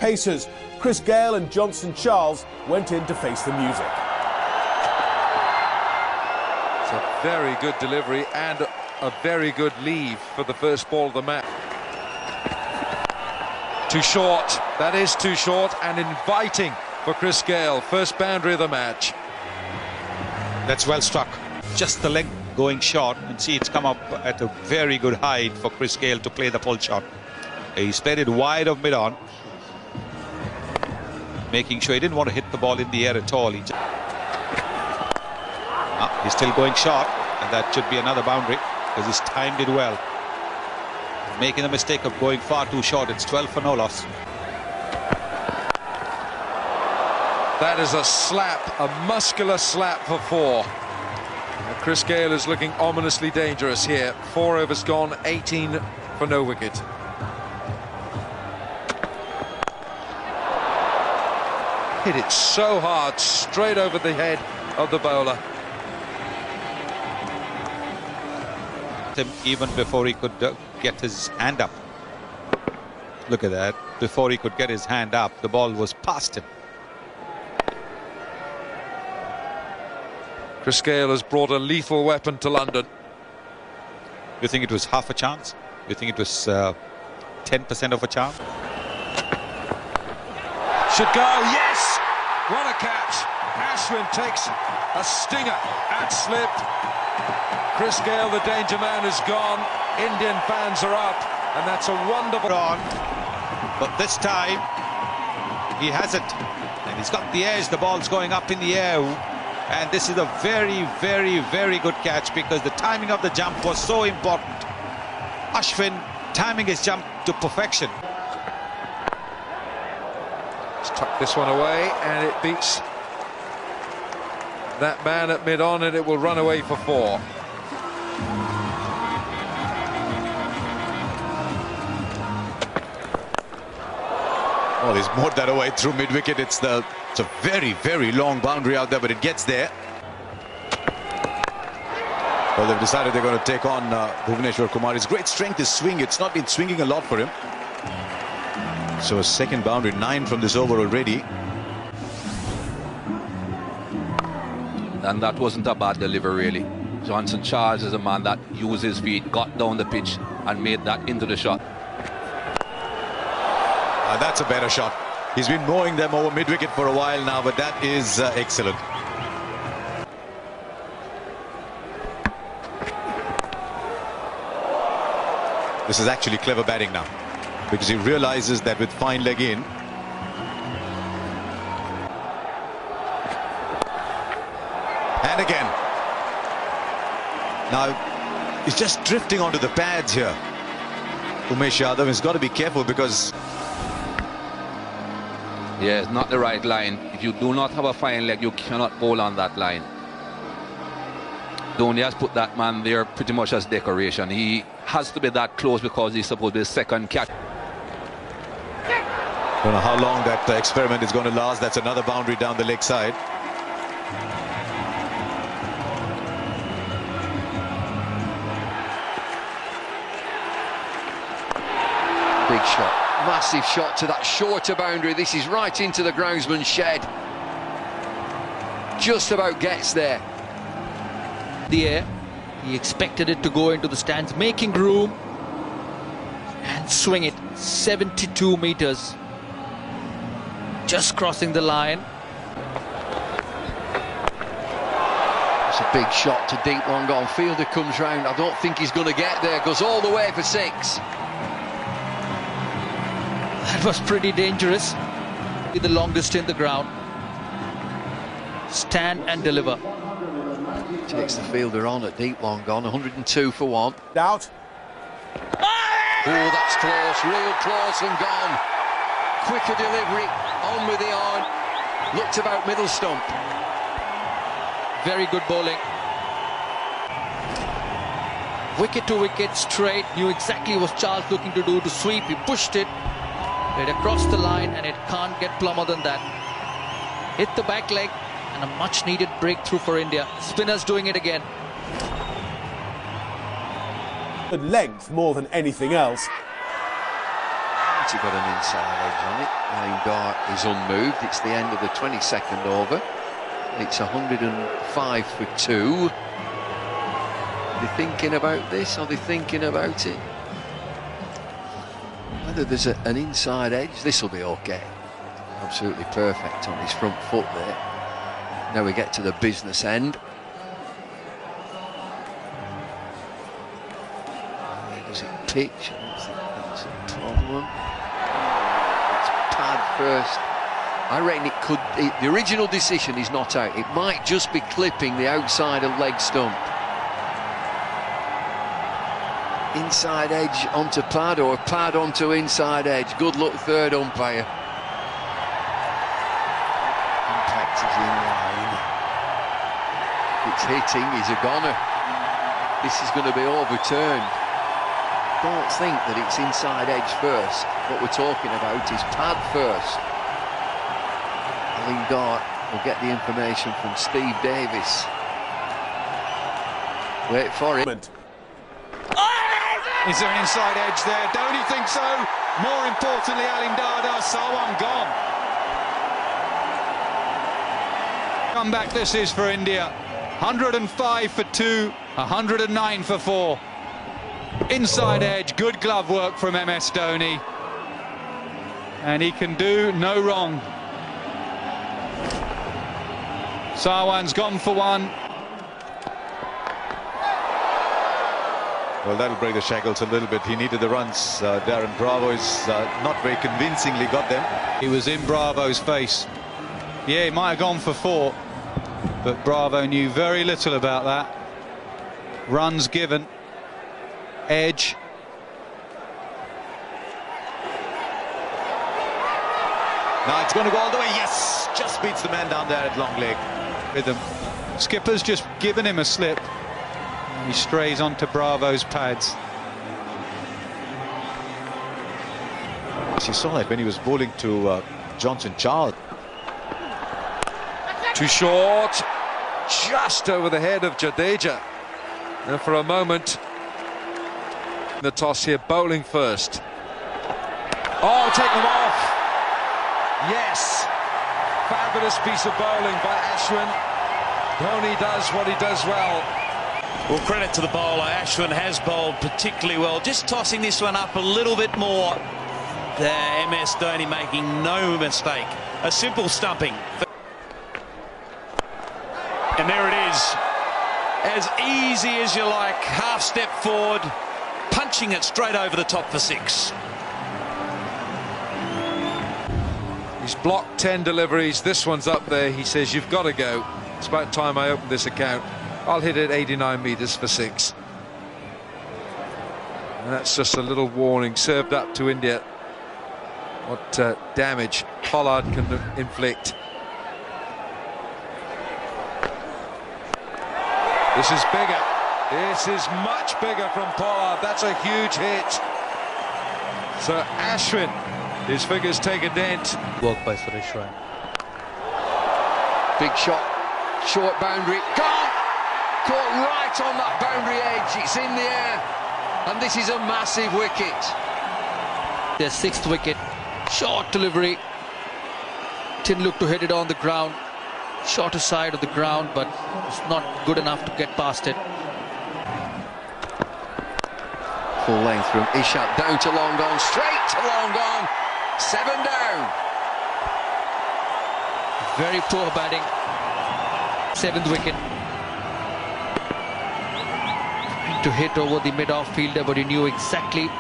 Pacers. Chris Gayle and Johnson Charles went in to face the music. It's a very good delivery and a very good leave for the first ball of the match. Too short. That is too short and inviting for Chris Gayle. First boundary of the match. That's well struck. Just the leg going short, and see it's come up at a very good height for Chris Gayle to play the pull shot. He's played it wide of mid-on, making sure he didn't want to hit the ball in the air at all. He's still going short, and that should be another boundary because he's timed it well. Making the mistake of going far too short. It's 12 for no loss. That is a slap, a muscular slap for 4. Chris Gayle is looking ominously dangerous here. 4 overs gone, 18 for no wicket. Hit it so hard, straight over the head of the bowler. Even before he could get his hand up. Look at that. Before he could get his hand up, the ball was past him. Chris Gayle has brought a lethal weapon to London. You think it was half a chance? You think it was 10% of a chance? Should go, yes! What a catch! Ashwin takes a stinger and slipped. Chris Gayle, the danger man, is gone. Indian fans are up, and that's a wonderful run. But this time, he hasn't. And he's got the edge. The ball's going up in the air. And this is a very, very, very good catch because the timing of the jump was so important. Ashwin timing his jump to perfection. Let's tuck this one away, and it beats that man at mid-on, and it will run away for 4. Oh, he's mowed that away through mid-wicket. It's a very, very long boundary out there, but it gets there. Well, they've decided they're going to take on Bhuvneshwar Kumar. His great strength is swing. It's not been swinging a lot for him. So a second boundary, 9 from this over already. And that wasn't a bad delivery, really. Johnson Charles is a man that used his feet, got down the pitch and made that into the shot. That's a better shot. He's been mowing them over mid-wicket for a while now, but that is excellent. This is actually clever batting now, because he realizes that with fine leg in, and again. Now, he's just drifting onto the pads here. Umesh Yadav has got to be careful because... Yeah, it's not the right line. If you do not have a fine leg, you cannot bowl on that line. Dhoni has put that man there pretty much as decoration. He has to be that close because he's supposed to be the second catch. Don't know how long that experiment is going to last. That's another boundary down the leg side. Big shot. Massive shot to that shorter boundary. This is right into the groundsman's shed. Just about gets there. The air. He expected it to go into the stands, making room and swing it 72 meters. Just crossing the line. It's a big shot to deep long on. Fielder comes round. I don't think he's going to get there. Goes all the way for 6. That was pretty dangerous. The longest in the ground. Stand and deliver. Takes the fielder on at deep long on. 102 for 1. Out. Oh, that's close. Real close and gone. Quicker delivery. On with the arm. Looked about middle stump. Very good bowling. Wicket to wicket straight. Knew exactly what Charles looking to do to sweep. He pushed it. Right across the line, and it can't get plumber than that. Hit the back leg, and a much needed breakthrough for India. Spinners doing it again. At length more than anything else. He got an inside edge on it. Lingard is unmoved. It's the end of the 22nd over. It's 105 for 2. Are they thinking about this? Are they thinking about it? Whether there's an inside edge, this will be okay. Absolutely perfect on his front foot there. Now we get to the business end. Where does it pitch? I don't think that's a problem. It's pad first. I reckon it could. The original decision is not out. It might just be clipping the outside of leg stump. Inside edge onto pad or pad onto inside edge. Good luck, third umpire. Impact is in line. It's hitting, he's a goner. This is going to be overturned. Don't think that it's inside edge first. What we're talking about is pad first. Lingard will get the information from Steve Davis. Wait for it. Is there an inside edge there? Don't you think so? More importantly, Alindada, Sarwan gone. Comeback this is for India. 105 for 2, 109 for 4. Inside edge, good glove work from MS Dhoni. And he can do no wrong. Sarwan's gone for 1. Well, that'll break the shackles a little bit. He needed the runs. Darren Bravo is not very convincingly got them. He was in Bravo's face. Yeah, he might have gone for 4, but Bravo knew very little about that. Runs given. Edge. Now it's going to go all the way. Yes! Just beats the man down there at long leg. With him. Skipper's just given him a slip. He strays onto Bravo's pads. You saw that when he was bowling to Johnson Charles. Too short, just over the head of Jadeja. And for a moment, the toss here, bowling first. Oh, take them off. Yes, fabulous piece of bowling by Ashwin. Dhoni does what he does well. Well, credit to the bowler. Ashwin has bowled particularly well. Just tossing this one up a little bit more. There, MS Dhoni making no mistake. A simple stumping. And there it is. As easy as you like. Half step forward. Punching it straight over the top for 6. He's blocked 10 deliveries. This one's up there. He says, you've got to go. It's about time I opened this account. I'll hit it 89 metres for 6. And that's just a little warning served up to India. What damage Pollard can inflict. This is bigger. This is much bigger from Pollard. That's a huge hit. So Ashwin, his figures take a dent. Work by Suresh Raina. Big shot. Short boundary. Gone! Caught right on that boundary edge. It's in the air. And this is a massive wicket. Their 6th wicket. Short delivery. Didn't look to hit it on the ground. Shorter side of the ground, but it's not good enough to get past it. Full length from Ishaq down to long on. Straight to long on. 7 down. Very poor batting. 7th wicket. To hit over the mid-off fielder, but he knew exactly.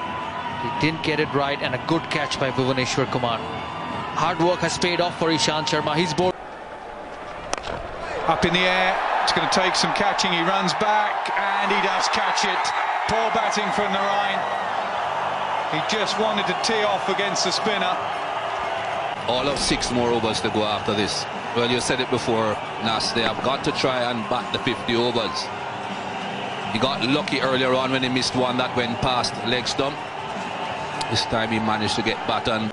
He didn't get it right, and a good catch by Bhuvaneshwar Kumar. Hard work has paid off for Ishant Sharma. He's bowled up in the air. It's going to take some catching. He runs back, and he does catch it. Poor batting from Narain. He just wanted to tee off against the spinner. All of 6 more overs to go after this. Well, you said it before, Nas. They have got to try and bat the 50 overs. He got lucky earlier on when he missed one that went past leg stump. This time he managed to get batted.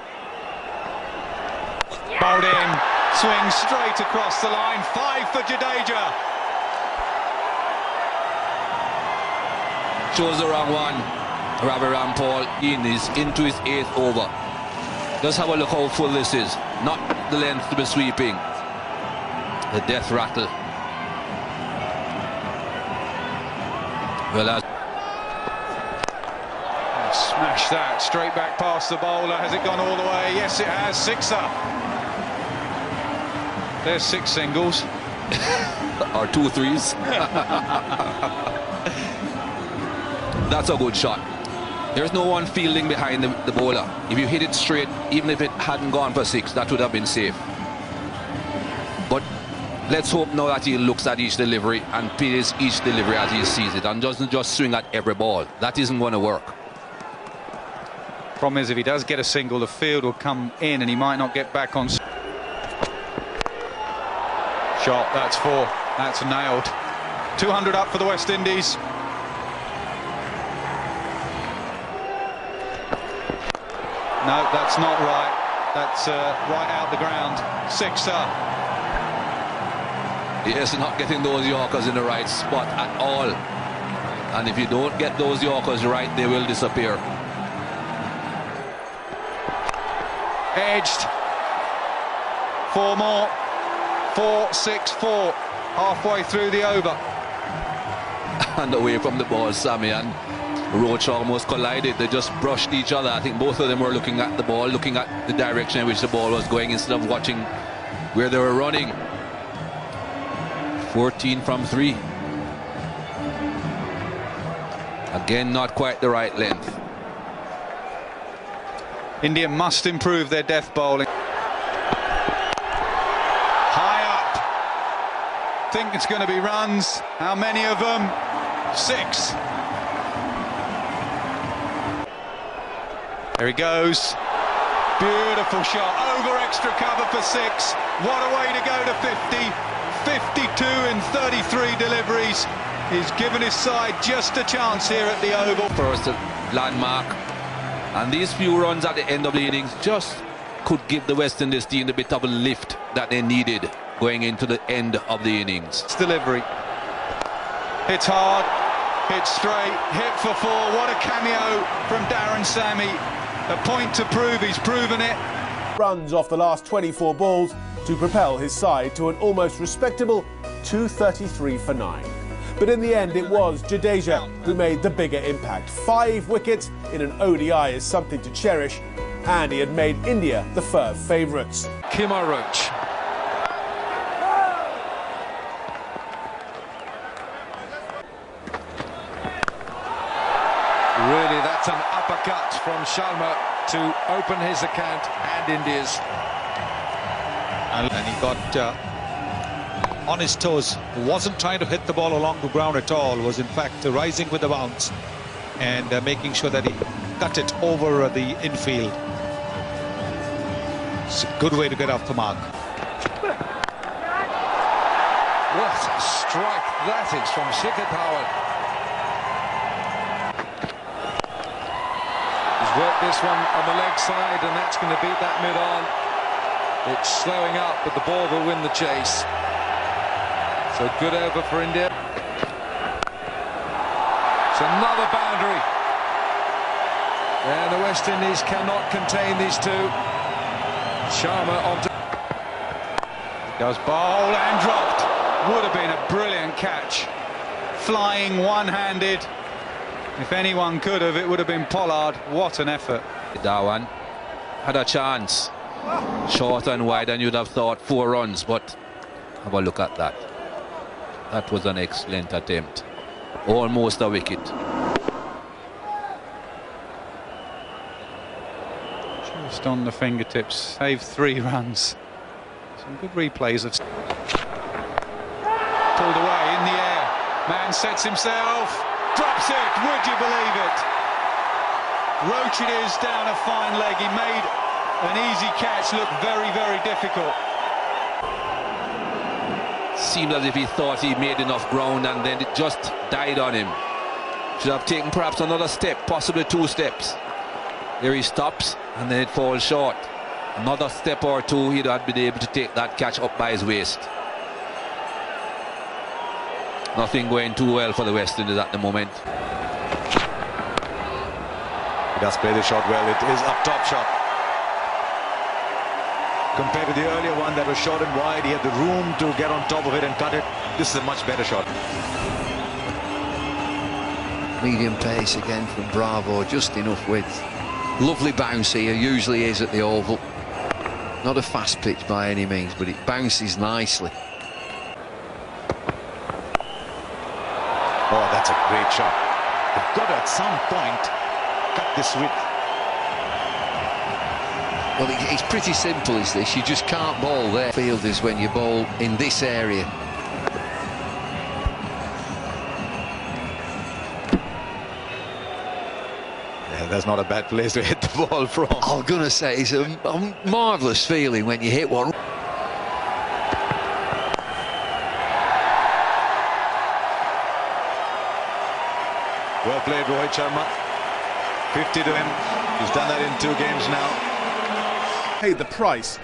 Bowled in, swing straight across the line. 5 for Jadeja. Chose the wrong one. Ravi Rampal in is into his 8th over. Just have a look how full this is. Not the length to be sweeping. The death rattle. Well, smash that straight back past the bowler. Has it gone all the way? Yes, it has. Sixer. There's 6 singles. or 2 threes. That's a good shot. There's no one fielding behind the bowler. If you hit it straight, even if it hadn't gone for 6, that would have been safe. But let's hope now that he looks at each delivery and plays each delivery as he sees it and doesn't just swing at every ball. That isn't going to work. Problem is, if he does get a single, the field will come in and he might not get back on. Shot, that's 4. That's nailed. 200 up for the West Indies. No, that's not right. That's right out the ground. Sixer. Yes, not getting those Yorkers in the right spot at all. And if you don't get those Yorkers right, they will disappear. Edged. 4 more. 4, 6, 4. Halfway through the over. And away from the ball, Sammy and Roach almost collided. They just brushed each other. I think both of them were looking at the ball, looking at the direction in which the ball was going instead of watching where they were running. 14 from 3. Again, not quite the right length. India must improve their death bowling. High up. Think it's going to be runs. How many of them? 6. There he goes. Beautiful shot. Over extra cover for 6. What a way to go to 50. 52 in 33 deliveries. He's given his side just a chance here at the Oval. First landmark. And these few runs at the end of the innings just could give the West Indies team a bit of a lift that they needed going into the end of the innings. It's delivery. Hits hard. Hits straight. Hit for 4. What a cameo from Darren Sammy. A point to prove. He's proven it. Runs off the last 24 balls to propel his side to an almost respectable 233 for 9. But in the end, it was Jadeja who made the bigger impact. 5 wickets in an ODI is something to cherish, and he had made India the firm favourites. Kemar Roach. Really, that's an uppercut from Sharma to open his account and India's. And he got on his toes, wasn't trying to hit the ball along the ground at all, was in fact rising with the bounce and making sure that he cut it over the infield. It's a good way to get off the mark. What a strike that is from Shikhar Dhawan. He's worked this one on the leg side, and that's going to beat that mid-on. It's slowing up, but the ball will win the chase. So good over for India. It's another boundary. And the West Indies cannot contain these two. Sharma onto... Does bowl and dropped. Would have been a brilliant catch. Flying one-handed. If anyone could have, it would have been Pollard. What an effort. Dhawan had a chance. Short and wide, and you'd have thought 4 runs, but have a look at that. That was an excellent attempt. Almost a wicket. Just on the fingertips. Saved 3 runs. Some good replays of... Pulled away in the air. Man sets himself. Drops it. Would you believe it? Roach it is down a fine leg. He made an easy catch look very, very difficult. Seemed as if he thought he made enough ground and then it just died on him. Should have taken perhaps another step, possibly 2 steps. Here he stops and then it falls short. Another step or 2, he'd have been able to take that catch up by his waist. Nothing going too well for the West Indies at the moment. He does play the shot well. It is a top shot. Compared to the earlier one that was short and wide, he had the room to get on top of it and cut it. This is a much better shot. Medium pace again from Bravo, just enough width. Lovely bounce here, usually is at the Oval. Not a fast pitch by any means, but it bounces nicely. Oh, that's a great shot. They've got to, at some point, cut this width. Well, it's pretty simple, is this? You just can't bowl there. Field is when you bowl in this area. Yeah, that's not a bad place to hit the ball from. I'm going to say it's a marvellous feeling when you hit one. Well played, Rohit Sharma. 50 to him. He's done that in 2 games now. Paid the price.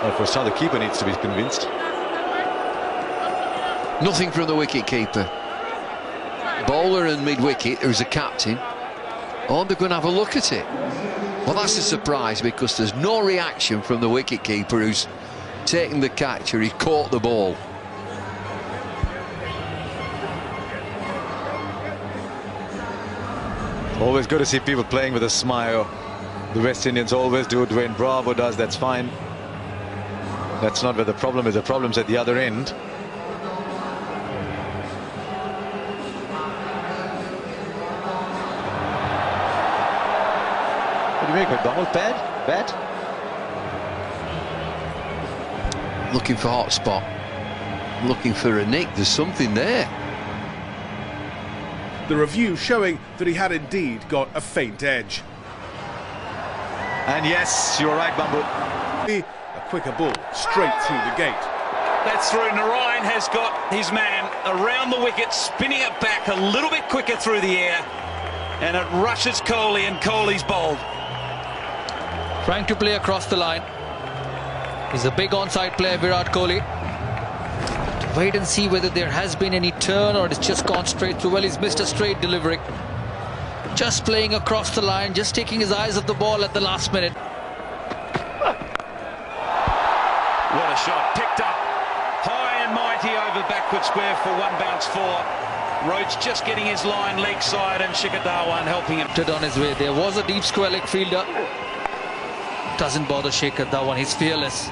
Well, for a start, the keeper needs to be convinced. Nothing from the wicket-keeper. Bowler and mid-wicket, who's the captain. Oh, they're going to have a look at it. Well, that's a surprise because there's no reaction from the wicket-keeper who's taken the catch, or he caught the ball. Always good to see people playing with a smile. The West Indians always do. Dwayne Bravo does. That's fine. That's not where the problem is. The problem's at the other end. What do you make of it, Donald? Bad? Looking for hot spot. Looking for a nick. There's something there. The review showing that he had indeed got a faint edge. And yes, you're right, Bambu. A quicker ball straight through the gate. That's through. Narayan has got his man around the wicket, spinning it back a little bit quicker through the air, and it rushes Kohli, and Kohli's bowled. Trying to play across the line. He's a big onside player, Virat Kohli. Wait and see whether there has been any turn or it's just gone straight through. Well, he's missed a straight delivery. Just playing across the line, just taking his eyes off the ball at the last minute. What a shot. Picked up high and mighty over backward square for 1 bounce 4. Rhodes just getting his line leg side, and Shikhar Dhawan helping him. On his way. There was a deep square leg fielder. Doesn't bother Shikhar Dhawan. He's fearless.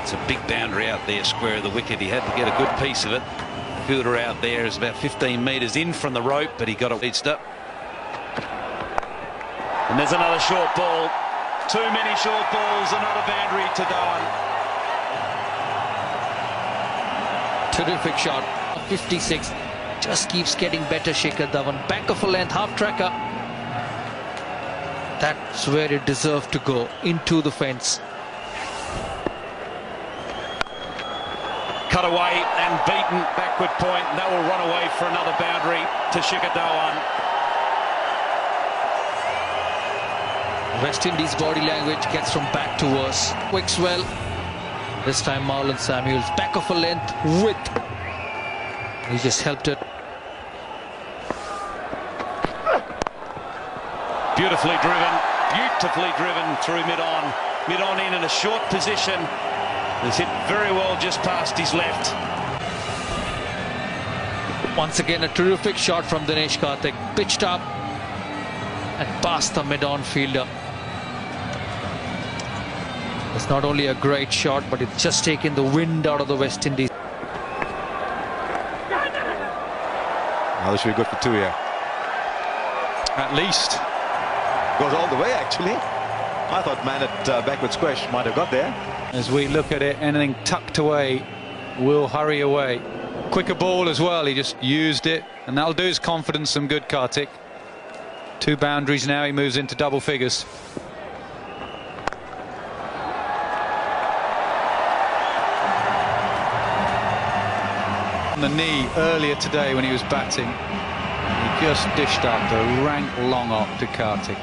It's a big boundary out there, square of the wicket. He had to get a good piece of it. Fielder out there is about 15 metres in from the rope, but he got it reached up. And there's another short ball. Too many short balls, another boundary to Dhawan. Terrific shot. 56. Just keeps getting better, Shikhar Dhawan. Back of a length, half tracker. That's where it deserved to go, into the fence. Cut away and beaten, backward point. That will run away for another boundary to Shikhar Dhawan. West Indies body language gets from bad to worse. Quicks well. This time Marlon Samuels, back of a length, width. He just helped it. Beautifully driven through mid-on. Mid-on in a short position. It's hit very well just past his left. Once again, a terrific shot from Dinesh Karthik. Pitched up and past the mid-on fielder. It's not only a great shot, but it's just taken the wind out of the West Indies. Now this should be good for 2 here. At least. Goes all the way, actually. I thought man at backward squash might have got there. As we look at it, anything tucked away will hurry away. Quicker ball as well, he just used it, and that'll do his confidence some good, Karthik. 2 boundaries now, he moves into double figures. On the knee earlier today when he was batting, he just dished up the rank long up to Karthik.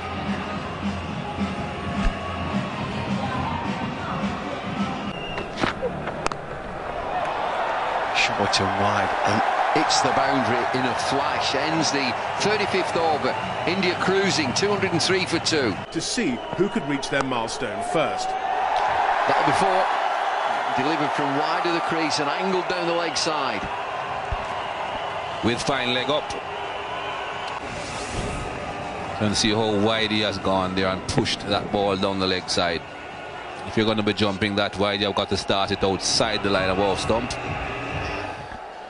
Short and wide. hits the boundary in a flash, ends the 35th over. India cruising, 203 for 2. To see who could reach their milestone first. That'll be 4. Delivered from wide of the crease and angled down the leg side. With fine leg up. You can see how wide he has gone there and pushed that ball down the leg side. If you're going to be jumping that wide, you've got to start it outside the line of off stump.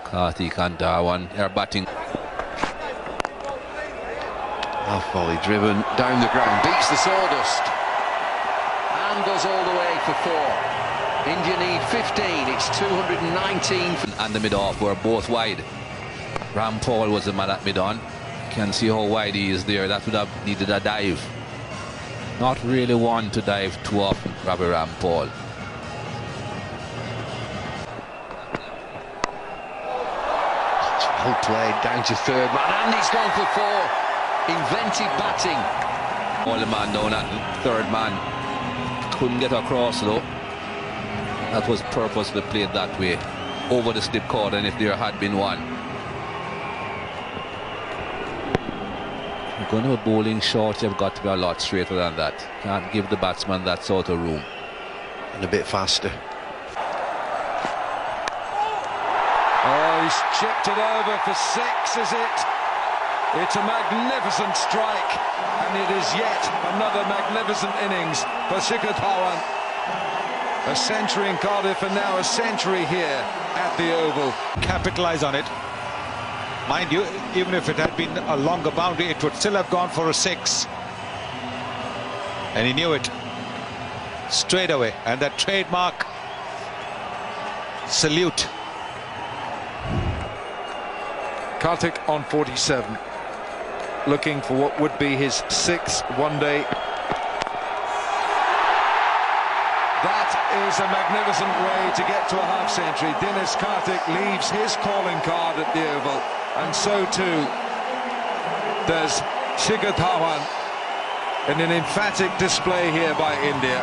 Karthik and Dhawan are batting. Half volley driven down the ground, beats the sawdust and goes all the way for 4. India need 15, it's 219. And the mid-off were both wide. Rampal was the man at mid-on. You can see how wide he is there. That would have needed a dive. Not really one to dive too often, Ravi Rampal. Well played down to third man, and he's gone for 4. Inventive batting. All the man down at third man. Couldn't get across though. That was purposely played that way. Over the slip cord, and if there had been one. You're going to be bowling short, you've got to be a lot straighter than that. Can't give the batsman that sort of room. And a bit faster. Oh, he's chipped it over for 6, is it? It's a magnificent strike, and it is yet another magnificent innings for Shikhar Dhawan. A century in Cardiff and now a century here at the Oval. Capitalize on it. Mind you, even if it had been a longer boundary, it would still have gone for a 6. And he knew it straight away. And that trademark salute. Karthik on 47, looking for what would be his 6th one-day. That is a magnificent way to get to a half-century. Dinesh Karthik leaves his calling card at the Oval, and so too does Shikhar Dhawan in an emphatic display here by India.